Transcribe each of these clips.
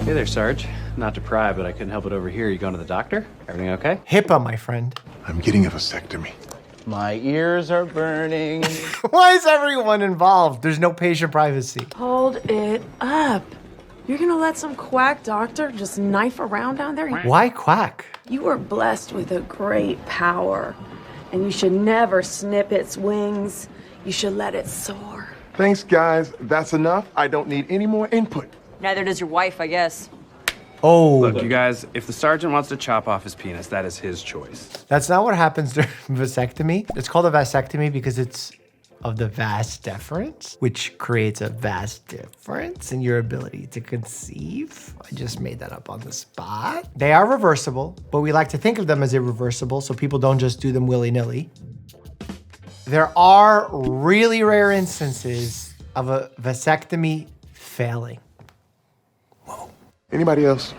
Hey there, Sarge. Not to pry, but I couldn't help it over here. You going to the doctor? Everything okay? HIPAA, my friend. I'm getting a vasectomy. My ears are burning. Why is everyone involved? There's no patient privacy. Hold it up. You're gonna let some quack doctor just knife around down there? Why quack? You were blessed with a great power, and you should never snip its wings. You should let it soar. Thanks, guys. That's enough. I don't need any more input. Neither does your wife, I guess. Oh. Look, you guys, if the sergeant wants to chop off his penis, that is his choice. That's not what happens during vasectomy. It's called a vasectomy because it's of the vas deferens, which creates a vast difference in your ability to conceive. I just made that up on the spot. They are reversible, but we like to think of them as irreversible so people don't just do them willy-nilly. There are really rare instances of a vasectomy failing. Anybody else?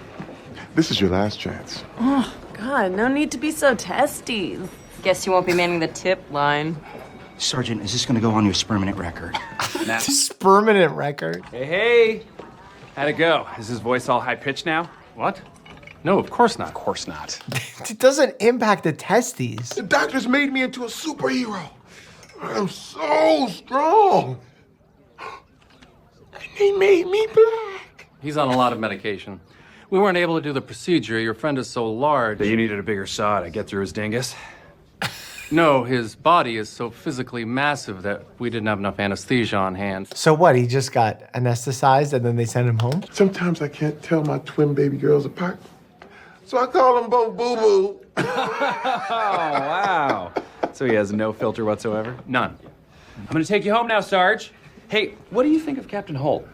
This is your last chance. Oh, God, no need to be so testy. Guess you won't be manning the tip line. Sergeant, is this gonna go on your sperminent record? Sperminent record. Hey! How'd it go? Is his voice all high-pitched now? What? No, of course not. Of course not. It doesn't impact the testes. The doctors made me into a superhero. I'm so strong. And they made me black. He's on a lot of medication. We weren't able to do the procedure. Your friend is so large. That you needed a bigger saw to get through his dingus? No, his body is so physically massive that we didn't have enough anesthesia on hand. So what, he just got anesthetized and then they sent him home? Sometimes I can't tell my twin baby girls apart. So I call them both boo-boo. Oh, wow. So he has no filter whatsoever? None. I'm gonna take you home now, Sarge. Hey, what do you think of Captain Holt?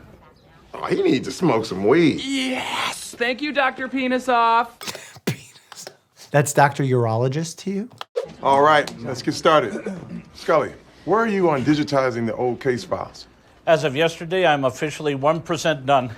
Oh, he needs to smoke some weed. Yes! Thank you, Dr. Penis Off. Penis. That's Dr. Urologist to you? All right, let's get started. Scully, where are you on digitizing the old case files? As of yesterday, I'm officially 1% done.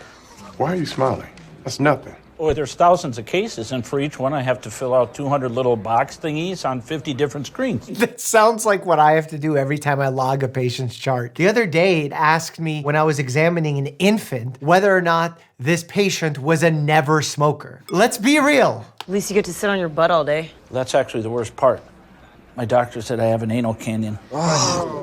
Why are you smiling? That's nothing. Boy, there's thousands of cases, and for each one, I have to fill out 200 little box thingies on 50 different screens. That sounds like what I have to do every time I log a patient's chart. The other day, it asked me when I was examining an infant whether or not this patient was a never smoker. Let's be real. At least you get to sit on your butt all day. That's actually the worst part. My doctor said I have an anal canyon.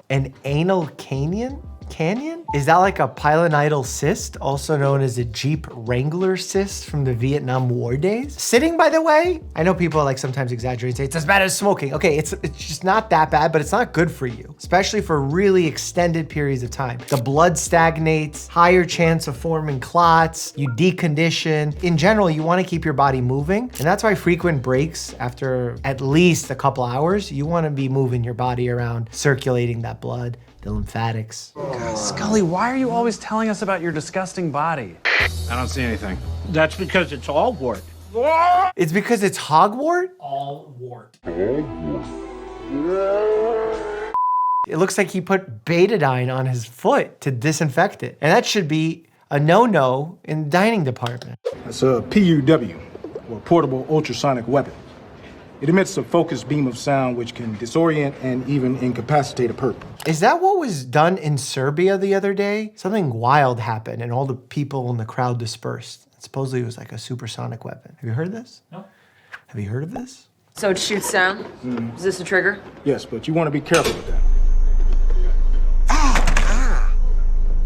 An anal canyon? Canyon? Is that like a pilonidal cyst, also known as a Jeep Wrangler cyst from the Vietnam War days? Sitting, by the way, I know people like sometimes exaggerate and say it's as bad as smoking. Okay, it's just not that bad, but it's not good for you, especially for really extended periods of time. The blood stagnates, higher chance of forming clots, you decondition. In general, you wanna keep your body moving, and that's why frequent breaks after at least a couple hours, you wanna be moving your body around, circulating that blood, the lymphatics. Scully, why are you always telling us about your disgusting body? I don't see anything. That's because it's all wart. It's because it's hogwart? All wart. It looks like he put betadine on his foot to disinfect it. And that should be a no-no in the dining department. It's a PUW, or portable ultrasonic weapon. It emits a focused beam of sound which can disorient and even incapacitate a perp. Is that what was done in Serbia the other day? Something wild happened and all the people in the crowd dispersed. Supposedly it was like a supersonic weapon. Have you heard of this? No. Have you heard of this? So it shoots sound? Is this a trigger? Yes, but you want to be careful with that.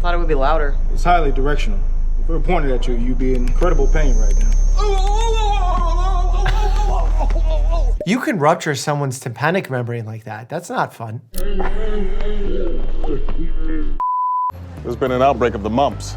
Thought it would be louder. It's highly directional. If it were pointed at you, you'd be in incredible pain right now. You can rupture someone's tympanic membrane like that. That's not fun. There's been an outbreak of the mumps.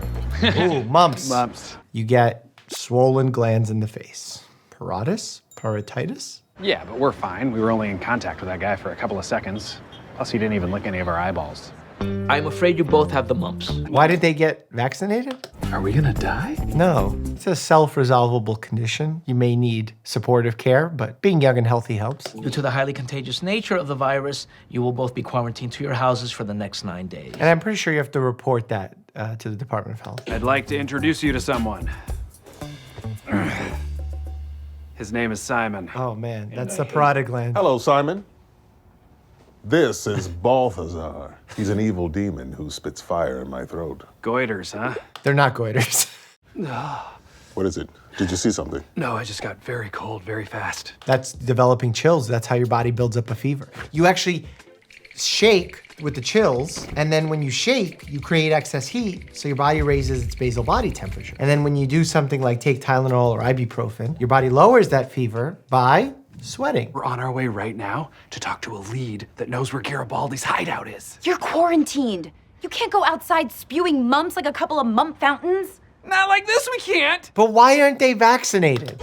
Ooh, mumps. Mumps. You get swollen glands in the face. Parotis? Parotitis? Yeah, but we're fine. We were only in contact with that guy for a couple of seconds. Plus, he didn't even lick any of our eyeballs. I'm afraid you both have the mumps. Why did they get vaccinated? Are we gonna die? No, it's a self-resolvable condition. You may need supportive care, but being young and healthy helps. Due to the highly contagious nature of the virus, you will both be quarantined to your houses for the next 9 days. And I'm pretty sure you have to report that to the Department of Health. I'd like to introduce you to someone. His name is Simon. Oh man, that's the parotid gland. Hello, Simon. This is Balthazar. He's an evil demon who spits fire in my throat. Goiters, huh? They're not goiters. What is it? Did you see something? No, I just got very cold very fast. That's developing chills. That's how your body builds up a fever. You actually shake with the chills, and then when you shake, you create excess heat, so your body raises its basal body temperature. And then when you do something like take Tylenol or ibuprofen, your body lowers that fever by sweating. We're on our way right now to talk to a lead that knows where Garibaldi's hideout is. You're quarantined. You can't go outside spewing mumps like a couple of mump fountains. Not like this, we can't. But why aren't they vaccinated?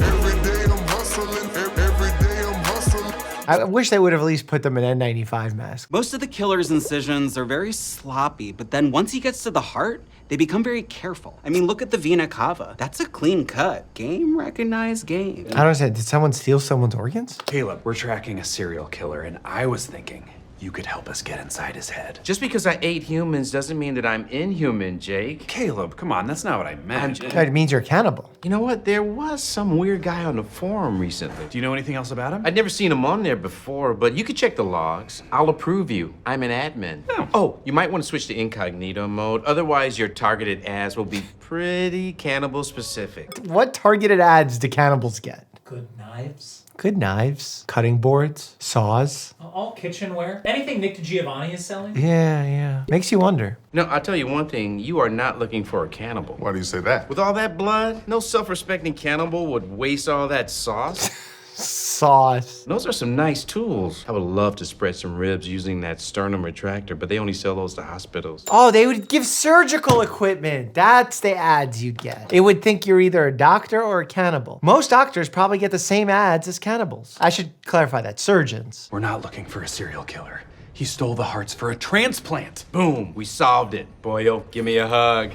I wish they would have at least put them in N95 masks. Most of the killer's incisions are very sloppy, but then once he gets to the heart, they become very careful. I mean, look at the vena cava. That's a clean cut. Game recognized game. I don't understand. Did someone steal someone's organs? Caleb, we're tracking a serial killer, and I was thinking you could help us get inside his head. Just because I ate humans doesn't mean that I'm inhuman, Jake. Caleb, come on, that's not what I meant. That means you're a cannibal. You know what? There was some weird guy on the forum recently. Do you know anything else about him? I'd never seen him on there before, but you could check the logs. I'll approve you. I'm an admin. Oh, you might want to switch to incognito mode. Otherwise, your targeted ads will be pretty cannibal specific. What targeted ads do cannibals get? Good knives. Good knives, cutting boards, saws. All kitchenware. Anything Nick DiGiovanni is selling? Yeah. Makes you wonder. No, I'll tell you one thing. You are not looking for a cannibal. Why do you say that? With all that blood, no self-respecting cannibal would waste all that sauce. Sauce. Those are some nice tools. I would love to spread some ribs using that sternum retractor, but they only sell those to hospitals. Oh, they would give surgical equipment. That's the ads you'd get. It would think you're either a doctor or a cannibal. Most doctors probably get the same ads as cannibals. I should clarify that. Surgeons. We're not looking for a serial killer. He stole the hearts for a transplant. Boom, we solved it. Boyo, give me a hug.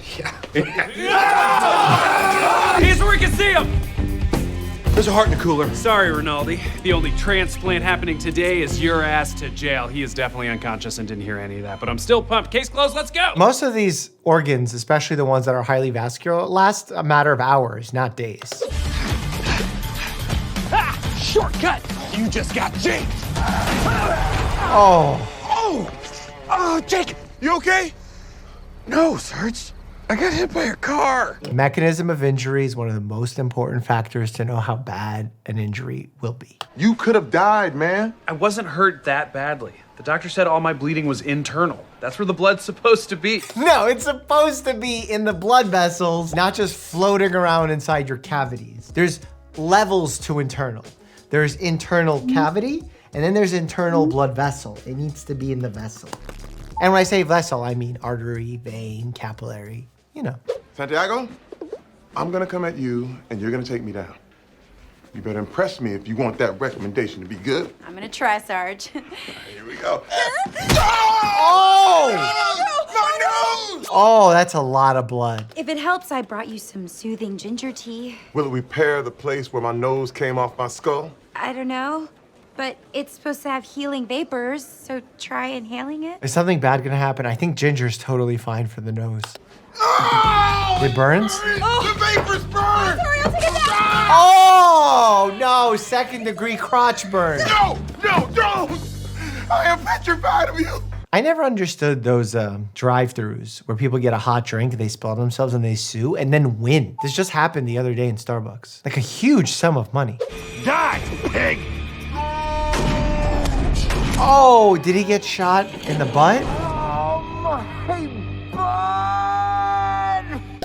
Here's where we can see him. There's a heart in the cooler. Sorry, Rinaldi. The only transplant happening today is your ass to jail. He is definitely unconscious and didn't hear any of that, but I'm still pumped. Case closed, let's go. Most of these organs, especially the ones that are highly vascular, last a matter of hours, not days. Shortcut! You just got Jake! Oh, Jake! You okay? No, Serge. I got hit by a car. Mechanism of injury is one of the most important factors to know how bad an injury will be. You could have died, man. I wasn't hurt that badly. The doctor said all my bleeding was internal. That's where the blood's supposed to be. No, it's supposed to be in the blood vessels, not just floating around inside your cavities. There's levels to internal. There's internal cavity, and then there's internal blood vessel. It needs to be in the vessel. And when I say vessel, I mean artery, vein, capillary, you know. Santiago, I'm gonna come at you and you're gonna take me down. You better impress me if you want that recommendation to be good. I'm gonna try, Sarge. Here we go. Oh, that's a lot of blood. If it helps, I brought you some soothing ginger tea. Will it repair the place where my nose came off my skull? I don't know, but it's supposed to have healing vapors, so try inhaling it. Is something bad gonna happen? I think ginger's totally fine for the nose. It burns? The vapors burn! Sorry, I'll take it down! Oh, no, second-degree crotch burn. No, don't! I am petrified of you. I never understood those drive-thrus where people get a hot drink, they spill on themselves and they sue and then win. This just happened the other day in Starbucks. Like a huge sum of money. Die, pig! Oh, did he get shot in the butt?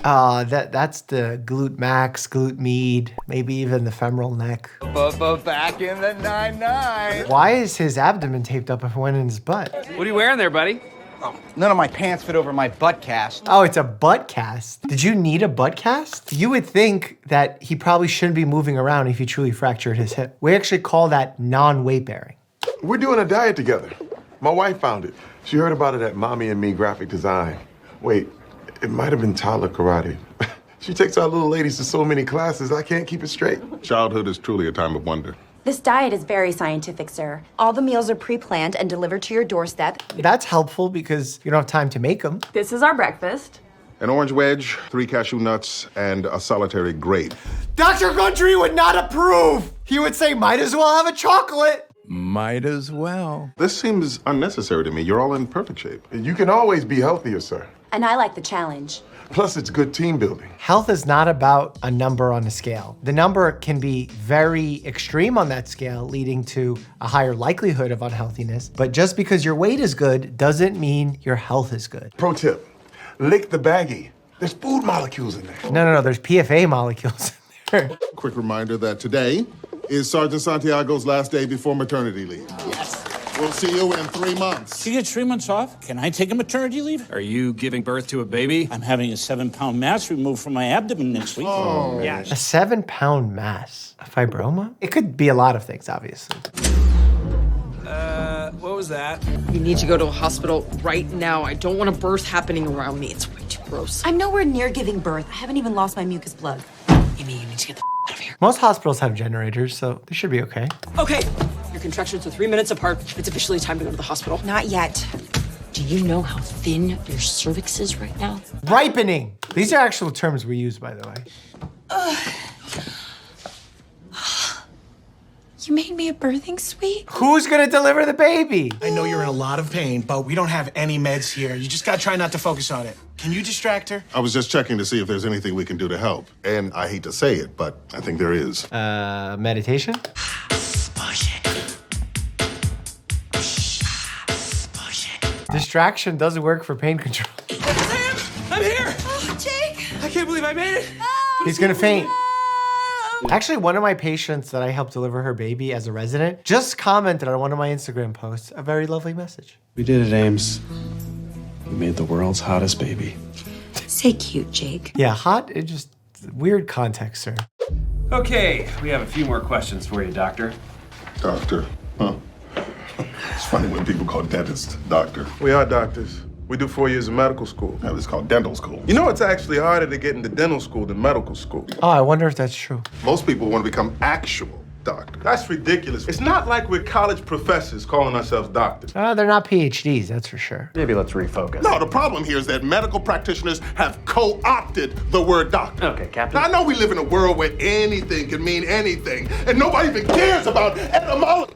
That's the glute max, glute med, maybe even the femoral neck. Bubba back in the 9-9. Why is his abdomen taped up if it went in his butt? What are you wearing there, buddy? None of my pants fit over my butt cast. Oh, it's a butt cast. Did you need a butt cast? You would think that he probably shouldn't be moving around if he truly fractured his hip. We actually call that non-weight bearing. We're doing a diet together. My wife found it. She heard about it at Mommy and Me Graphic Design. Wait, it might have been Tyler Karate. She takes our little ladies to so many classes, I can't keep it straight. Childhood is truly a time of wonder. This diet is very scientific, sir. All the meals are pre-planned and delivered to your doorstep. That's helpful because you don't have time to make them. This is our breakfast. An orange wedge, 3 cashew nuts, and a solitary grape. Dr. Gundry would not approve. He would say, might as well have a chocolate. Might as well. This seems unnecessary to me. You're all in perfect shape. You can always be healthier, sir. And I like the challenge. Plus, it's good team building. Health is not about a number on a scale. The number can be very extreme on that scale, leading to a higher likelihood of unhealthiness. But just because your weight is good doesn't mean your health is good. Pro tip, lick the baggie. There's food molecules in there. No, there's PFA molecules in there. Quick reminder that today is Sergeant Santiago's last day before maternity leave. Yes. We'll see you in 3 months. She gets 3 months off. Can I take a maternity leave? Are you giving birth to a baby? I'm having a 7-pound mass removed from my abdomen next week. Oh. Yeah. A 7-pound mass? A fibroma? It could be a lot of things, obviously. What was that? You need to go to a hospital right now. I don't want a birth happening around me. It's way too gross. I'm nowhere near giving birth. I haven't even lost my mucus plug. Amy, you need to get the out of here. Most hospitals have generators, so they should be okay. Okay, your contractions are 3 minutes apart. It's officially time to go to the hospital. Not yet. Do you know how thin your cervix is right now? Ripening. These are actual terms we use, by the way. You made me a birthing suite? Who's gonna deliver the baby? I know you're in a lot of pain, but we don't have any meds here. You just gotta try not to focus on it. Can you distract her? I was just checking to see if there's anything we can do to help. And I hate to say it, but I think there is. Meditation? Distraction doesn't work for pain control. I'm here! Oh, Jake! I can't believe I made it! He's gonna faint. Actually, one of my patients that I helped deliver her baby as a resident just commented on one of my Instagram posts a very lovely message. We did it, Ames. We made the world's hottest baby. Say cute, Jake. Yeah, hot, it just weird context, sir. Okay, we have a few more questions for you, doctor. Doctor, huh? It's funny when people call dentists doctor. We are doctors. We do 4 years of medical school. Now it's called dental school. You know, it's actually harder to get into dental school than medical school. Oh, I wonder if that's true. Most people want to become actual doctors. That's ridiculous. It's not like we're college professors calling ourselves doctors. They're not PhDs, that's for sure. Maybe let's refocus. No, the problem here is that medical practitioners have co-opted the word doctor. Okay, Captain. Now, I know we live in a world where anything can mean anything, and nobody even cares about etymology.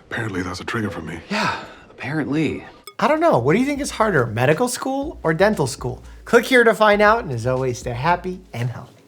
Apparently, that's a trigger for me. Yeah, apparently. I don't know. What do you think is harder, medical school or dental school? Click here to find out, and as always, stay happy and healthy.